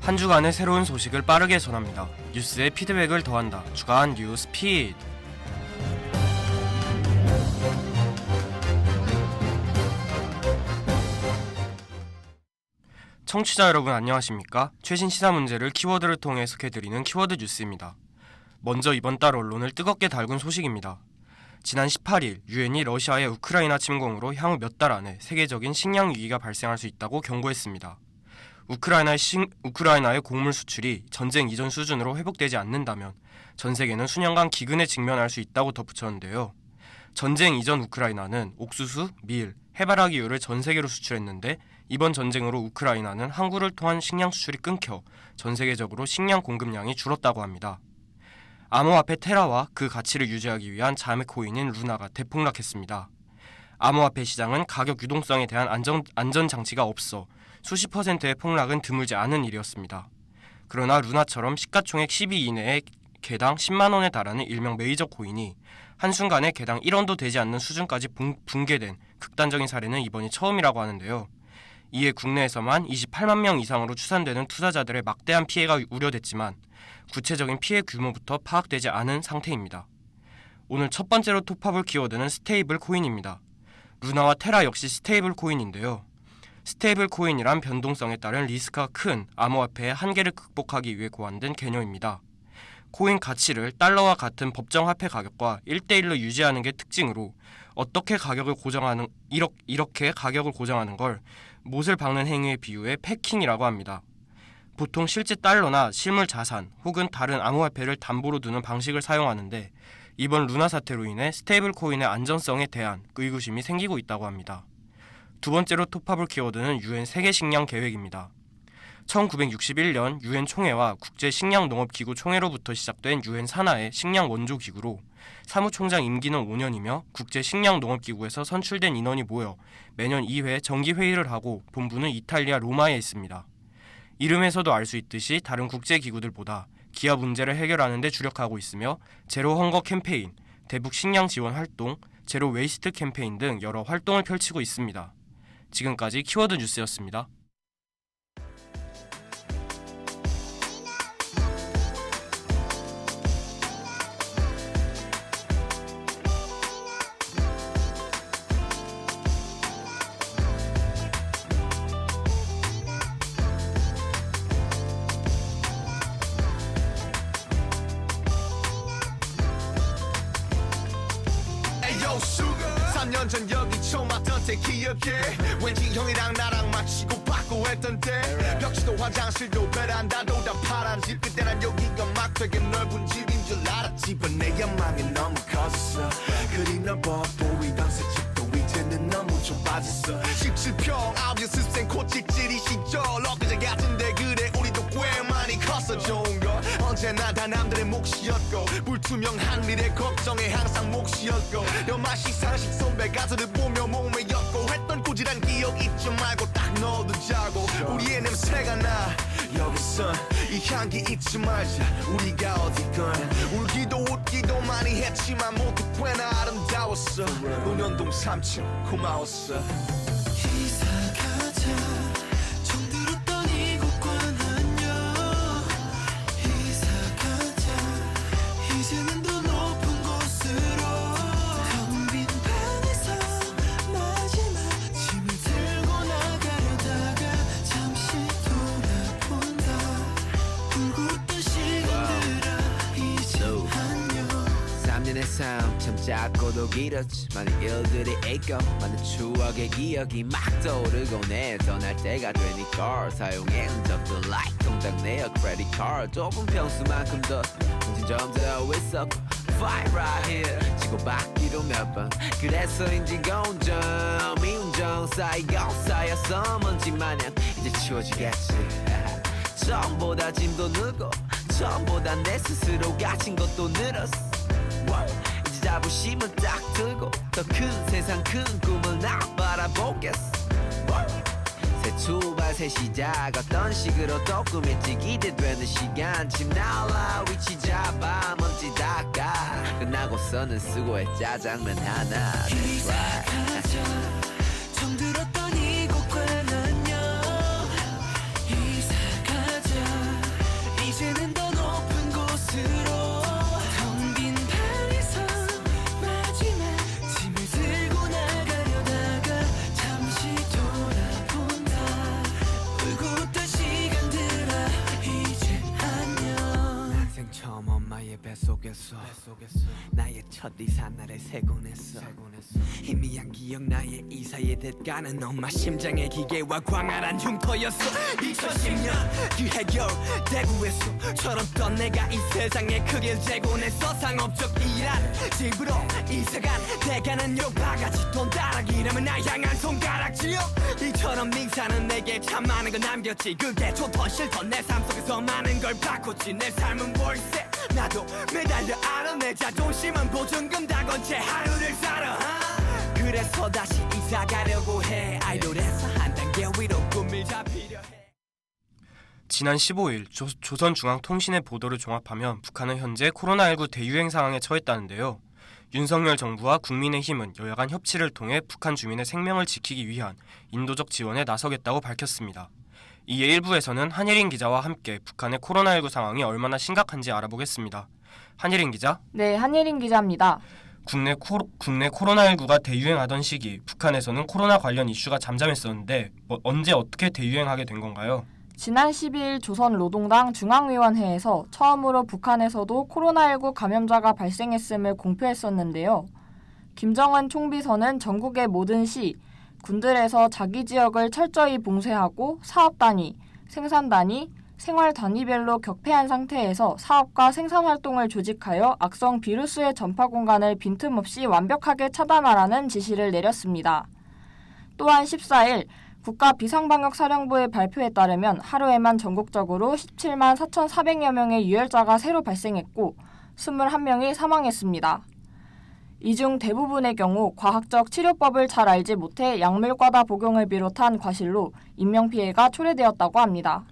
한 주간의 새로운 소식을 빠르게 전합니다. 뉴스에 피드백을 더한다. 주간 뉴스 피드. 청취자 여러분 안녕하십니까? 최신 시사 문제를 키워드를 통해 해석해드리는 키워드 뉴스입니다. 먼저 이번 달 언론을 뜨겁게 달군 소식입니다. 지난 18일 유엔이 러시아의 우크라이나 침공으로 향후 몇 달 안에 세계적인 식량 위기가 발생할 수 있다고 경고했습니다. 우크라이나의 곡물 수출이 전쟁 이전 수준으로 회복되지 않는다면 전 세계는 수년간 기근에 직면할 수 있다고 덧붙였는데요. 전쟁 이전 우크라이나는 옥수수, 밀, 해바라기유를 전 세계로 수출했는데 이번 전쟁으로 우크라이나는 항구를 통한 식량 수출이 끊겨 전 세계적으로 식량 공급량이 줄었다고 합니다. 암호화폐 테라와 그 가치를 유지하기 위한 자매 코인인 루나가 대폭락했습니다. 암호화폐 시장은 가격 유동성에 대한 안전장치가 없어 수십 %의 폭락은 드물지 않은 일이었습니다. 그러나 루나처럼 시가총액 10위 이내에 개당 10만 원에 달하는 일명 메이저 코인이 한순간에 개당 1원도 되지 않는 수준까지 붕괴된 극단적인 사례는 이번이 처음이라고 하는데요. 이에 국내에서만 28만 명 이상으로 추산되는 투자자들의 막대한 피해가 우려됐지만 구체적인 피해 규모부터 파악되지 않은 상태입니다. 오늘 첫 번째로 톱합을 키워드는 스테이블 코인입니다. 루나와 테라 역시 스테이블 코인인데요. 스테이블 코인이란 변동성에 따른 리스크가 큰 암호화폐의 한계를 극복하기 위해 고안된 개념입니다. 코인 가치를 달러와 같은 법정 화폐 가격과 1대1로 유지하는 게 특징으로 이렇게 가격을 고정하는 걸 못을 박는 행위에 비유해 패킹이라고 합니다. 보통 실제 달러나 실물 자산 혹은 다른 암호화폐를 담보로 두는 방식을 사용하는데 이번 루나 사태로 인해 스테이블 코인의 안전성에 대한 의구심이 생기고 있다고 합니다. 두 번째로 톱합을 키워드는 유엔 세계식량 계획입니다. 1961년 유엔 총회와 국제식량농업기구 총회로부터 시작된 유엔 산하의 식량 원조 기구로 사무총장 임기는 5년이며 국제식량농업기구에서 선출된 인원이 모여 매년 2회 정기회의를 하고 본부는 이탈리아 로마에 있습니다. 이름에서도 알 수 있듯이 다른 국제기구들보다 기업 문제를 해결하는 데 주력하고 있으며 제로 헝거 캠페인, 대북 식량 지원 활동, 제로 웨이스트 캠페인 등 여러 활동을 펼치고 있습니다. 지금까지 키워드 뉴스였습니다. Sugar 3년 전 여기 처음 왔던 때 기억해 왠지 형이랑 나랑 마치고 받고 했던 때 벽지도 화장실도 베란다도 다 파란 집 그때 난 여기가 막 되게 넓은 집인 줄 알았지 but 내 야망이 너무 컸어 그리 넓어 보이던 새 집도 이제는 너무 좁아졌어 17평 아홉 연습생 코찍질이 시절 엊그제 같은데 그래 우리도 꽤 많이 컸어 좋은 거 언제나 다 남들의 몫이었고 불투명한 미래 걱정에 항상 몫이었고 여맛이 상식 선배 가수를 보며 몸에 엮고 했던 꾸지란 기억 잊지 말고 딱 넣어두자고 우리의 냄새가 나 여기선 이 향기 잊지 말자 우리가 어디건 울기도 웃기도 많이 했지만 모두 꽤나 아름다웠어 논현동 3층 고마웠어 이사 가자 정들었던 이곳과 난요 이사 가자 이제는 더 높은 곳으로 텅 빈 방에서 마지막 짐을 들고 나가려다가 잠시 돌아본다 울고 웃던 시간들아 이제 안녕 3년의 삶 참 짧고도 길었지 많은 일들이 있고 많은 추억의 기억이 막 떠오르곤 해 떠날 때가 되니까 사용한 적도 like 통장 내역 credit card 좁은 평수만큼 더 정신점도 있었고 fight right here 치고받기로 몇 번 그래서인지 운전 미운정 쌓이고 쌓여서 먼지 마냥 이제 치워지겠지 처음보다 짐도 늘고 처음보다 내 스스로 가진 것도 늘었어 이제 자부심은 딱 들고 더 큰 세상 큰 꿈을 나 바라보겠어 새 출발 새 시작 어떤 식으로 또 꿈일지 기대되는 시간 집 나올라 위치 잡아 먼지 닦아 끝나고서는 수고해 짜장면 하나 That's right 정들었던 이곳과 난요 이사 가자 나의 첫 이사 날에 세곤 했어 희미한 기억 나의 이사의 대가는 엄마 심장의 기계와 광활한 흉터였어 2010년 그 해결 대구에서 철없던 내가 이 세상에 크게 재곤했어 상업적 일한 집으로 이사간 대가는 욕바가지 돈 따라기라면 나 향한 손가락질 이처럼 닝사는 내게 참 많은 걸 남겼지 그게 좋던 싫던 내 삶 속에서 많은 걸 바꿨지 내 삶은 월세 나도 매달려 알아 내 자존심은 보증금 다 건 채 하루를 살아 그래서 다시 이사 가려고 해 아이돌에서 한 단계 위로 꿈을 잡히려 해 지난 15일 조선중앙통신의 보도를 종합하면 북한은 현재 코로나19 대유행 상황에 처했다는데요. 윤석열 정부와 국민의힘은 여야 간 협치를 통해 북한 주민의 생명을 지키기 위한 인도적 지원에 나서겠다고 밝혔습니다. 이에 1부에서는 한예린 기자와 함께 북한의 코로나19 상황이 얼마나 심각한지 알아보겠습니다. 한예린 기자? 네, 한예린 기자입니다. 국내 코로나19가 대유행하던 시기 북한에서는 코로나 관련 이슈가 잠잠했었는데 언제 어떻게 대유행하게 된 건가요? 지난 12일 조선노동당 중앙위원회에서 처음으로 북한에서도 코로나19 감염자가 발생했음을 공표했었는데요. 김정은 총비서는 전국의 모든 시, 군들에서 자기 지역을 철저히 봉쇄하고 사업 단위, 생산 단위, 생활 단위별로 격폐한 상태에서 사업과 생산 활동을 조직하여 악성 비루스의 전파 공간을 빈틈없이 완벽하게 차단하라는 지시를 내렸습니다. 또한 14일 국가 비상방역사령부의 발표에 따르면 하루에만 전국적으로 17만 4,400여 명의 유혈자가 새로 발생했고 21명이 사망했습니다. 이 중 대부분의 경우 과학적 치료법을 잘 알지 못해 약물과다 복용을 비롯한 과실로 인명피해가 초래되었다고 합니다.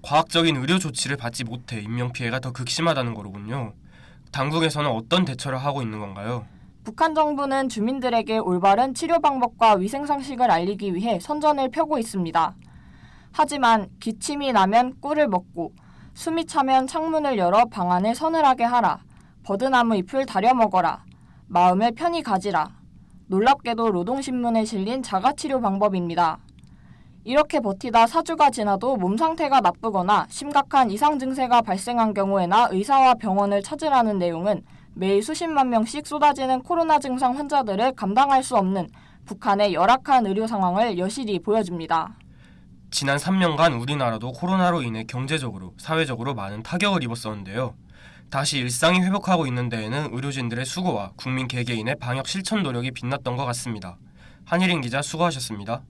과학적인 의료 조치를 받지 못해 인명피해가 더 극심하다는 거로군요. 당국에서는 어떤 대처를 하고 있는 건가요? 북한 정부는 주민들에게 올바른 치료 방법과 위생 상식을 알리기 위해 선전을 펴고 있습니다. 하지만 기침이 나면 꿀을 먹고 숨이 차면 창문을 열어 방안을 서늘하게 하라. 버드나무 잎을 다려 먹어라. 마음을 편히 가지라. 놀랍게도 노동신문에 실린 자가치료 방법입니다. 이렇게 버티다 4주가 지나도 몸 상태가 나쁘거나 심각한 이상 증세가 발생한 경우에나 의사와 병원을 찾으라는 내용은 매일 수십만 명씩 쏟아지는 코로나 증상 환자들을 감당할 수 없는 북한의 열악한 의료 상황을 여실히 보여줍니다. 지난 3년간 우리나라도 코로나로 인해 경제적으로, 사회적으로 많은 타격을 입었었는데요. 다시 일상이 회복하고 있는 데에는 의료진들의 수고와 국민 개개인의 방역 실천 노력이 빛났던 것 같습니다. 한예린 기자 수고하셨습니다.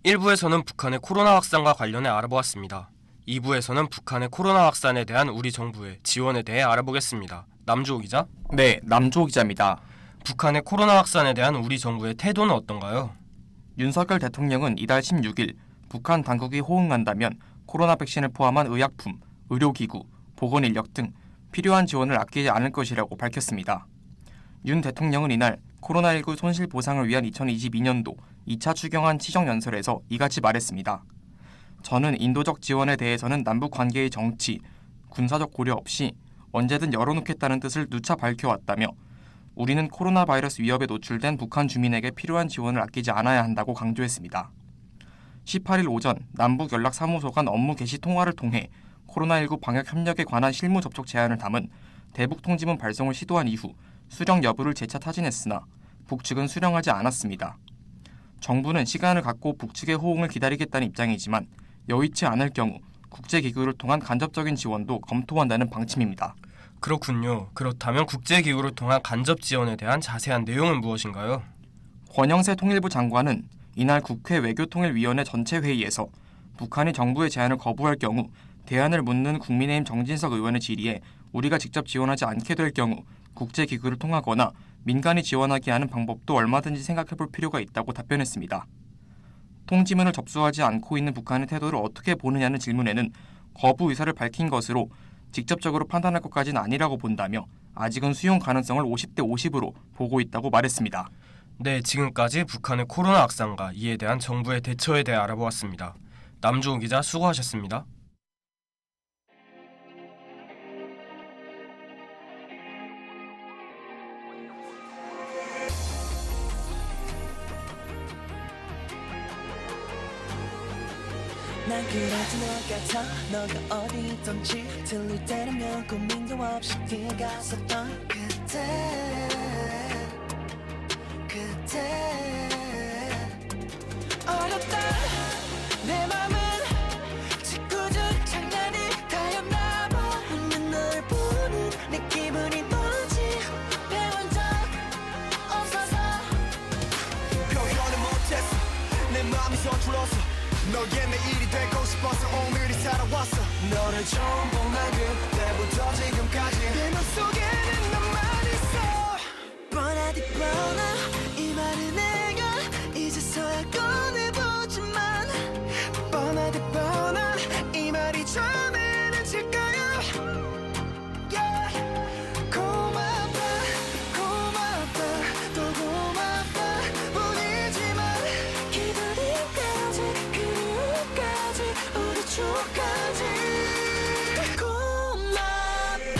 (1부에서는) 북한의 코로나 확산과 관련해 알아보았습니다. 2부에서는 북한의 코로나 확산에 대한 우리 정부의 지원에 대해 알아보겠습니다. 남주호 기자? 네, 남주호 기자입니다. 북한의 코로나 확산에 대한 우리 정부의 태도는 어떤가요? 윤석열 대통령은 이달 16일 북한 당국이 호응한다면 코로나 백신을 포함한 의약품, 의료기구, 보건인력 등 필요한 지원을 아끼지 않을 것이라고 밝혔습니다. 윤 대통령은 이날 코로나19 손실보상을 위한 2022년도 2차 추경안 시정연설에서 이같이 말했습니다. 저는 인도적 지원에 대해서는 남북 관계의 정치, 군사적 고려 없이 언제든 열어놓겠다는 뜻을 누차 밝혀왔다며 우리는 코로나 바이러스 위협에 노출된 북한 주민에게 필요한 지원을 아끼지 않아야 한다고 강조했습니다. 18일 오전 남북연락사무소 간 업무 개시 통화를 통해 코로나19 방역 협력에 관한 실무 접촉 제안을 담은 대북 통지문 발송을 시도한 이후 수령 여부를 재차 타진했으나 북측은 수령하지 않았습니다. 정부는 시간을 갖고 북측의 호응을 기다리겠다는 입장이지만 여의치 않을 경우 국제기구를 통한 간접적인 지원도 검토한다는 방침입니다. 그렇군요. 그렇다면 국제기구를 통한 간접 지원에 대한 자세한 내용은 무엇인가요? 권영세 통일부 장관은 이날 국회 외교통일위원회 전체 회의에서 북한이 정부의 제안을 거부할 경우 대안을 묻는 국민의힘 정진석 의원의 질의에 우리가 직접 지원하지 않게 될 경우 국제기구를 통하거나 민간이 지원하게 하는 방법도 얼마든지 생각해볼 필요가 있다고 답변했습니다. 통지문을 접수하지 않고 있는 북한의 태도를 어떻게 보느냐는 질문에는 거부 의사를 밝힌 것으로 직접적으로 판단할 것까지는 아니라고 본다며 아직은 수용 가능성을 50대 50으로 보고 있다고 말했습니다. 네, 지금까지 북한의 코로나 확산과 이에 대한 정부의 대처에 대해 알아보았습니다. 남주호 기자 수고하셨습니다. 난 그래도 너 같아 너가 어디 있던지 들릴 때라면 고민도 없이 뛰어갔었던 그때 어렵다 내 맘은 짓궂은 장난이 다였나봐 웃는 널 보는 내 기분이 뭐지 배운 적 없어서 표현을 못했어 내 맘이 서툴러서 너의 내일이 되고 싶어서 오늘이 살아왔어 너를 처음 본 날 그때부터 지금까지 내 맘속에는 너만 있어 뻔하디 뻔하 이 말은 내가 이제서야 꺼내보지만 뻔하디 뻔한 이 말이 처음에는 질까요 yeah. 고맙다 고맙다 또 고맙다 뿐이지만 기다림까지 그리움까지 우리 추억까지 고맙다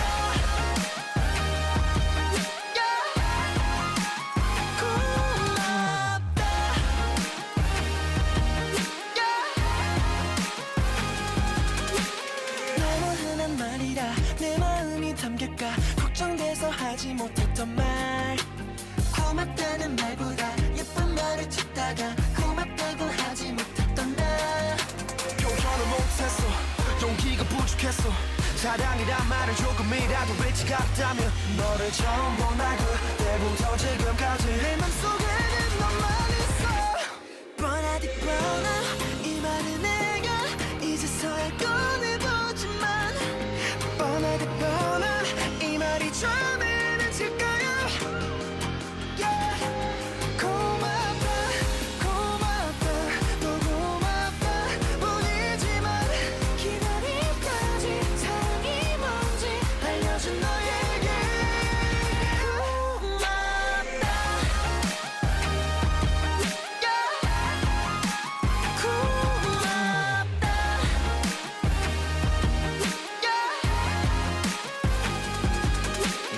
너무 흔한 말이라 내 마음이 담길까 걱정돼서 하지 못했던 말 고맙다는 말보다 예쁜 말을 찾다가 고맙다고 하지 못했던 나 표현을 못했어 용기가 부족했어 사랑이란 말을 조금이라도 일찍 알았다면 너를 처음 본 날 그때부터 지금까지 내 맘속에는 너만 있어 뻔하디 뻔한 이 말은 내가 이제서야 꺼내보지만 뻔하디 뻔한 이 말이 처음에는 질까요 yeah. 고맙다 고맙다 또 고맙다 뿐이지만 기다림까지 사랑이 뭔지 알려준 너에게 고맙다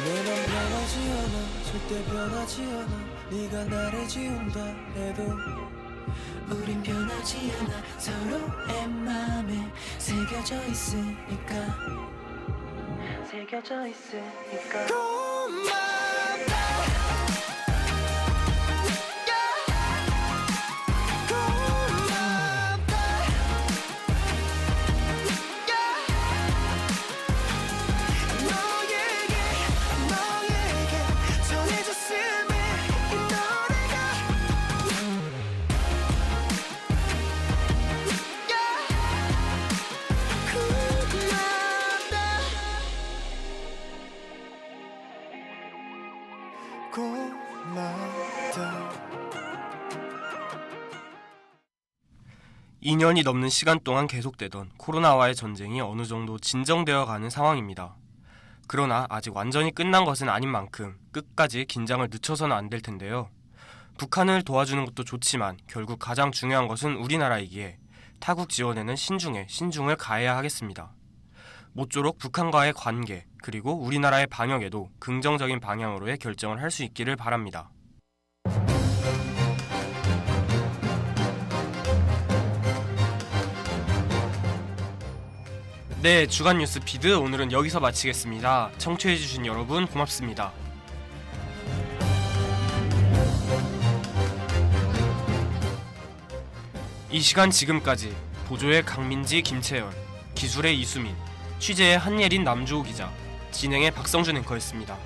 내맘 변하지 않아 절대 변하지 않아 네가 나를 지운다 해도 우린 변하지 않아 서로의 맘에 새겨져 있으니까 고맙다 너에게 전해줬음에 이 노래가 고맙다 2년이 넘는 시간 동안 계속되던 코로나와의 전쟁이 어느 정도 진정되어 가는 상황입니다. 그러나 아직 완전히 끝난 것은 아닌 만큼 끝까지 긴장을 늦춰서는 안 될 텐데요. 북한을 도와주는 것도 좋지만 결국 가장 중요한 것은 우리나라이기에 타국 지원에는 신중을 가해야 하겠습니다. 모쪼록 북한과의 관계 그리고 우리나라의 방역에도 긍정적인 방향으로의 결정을 할 수 있기를 바랍니다. 네, 주간 뉴스 피드 오늘은 여기서 마치겠습니다. 청취해주신 여러분 고맙습니다. 이 시간 지금까지 보조의 강민지, 김채연, 기술의 이수민, 취재의 한예린, 남주호 기자, 진행의 박성준 앵커였습니다.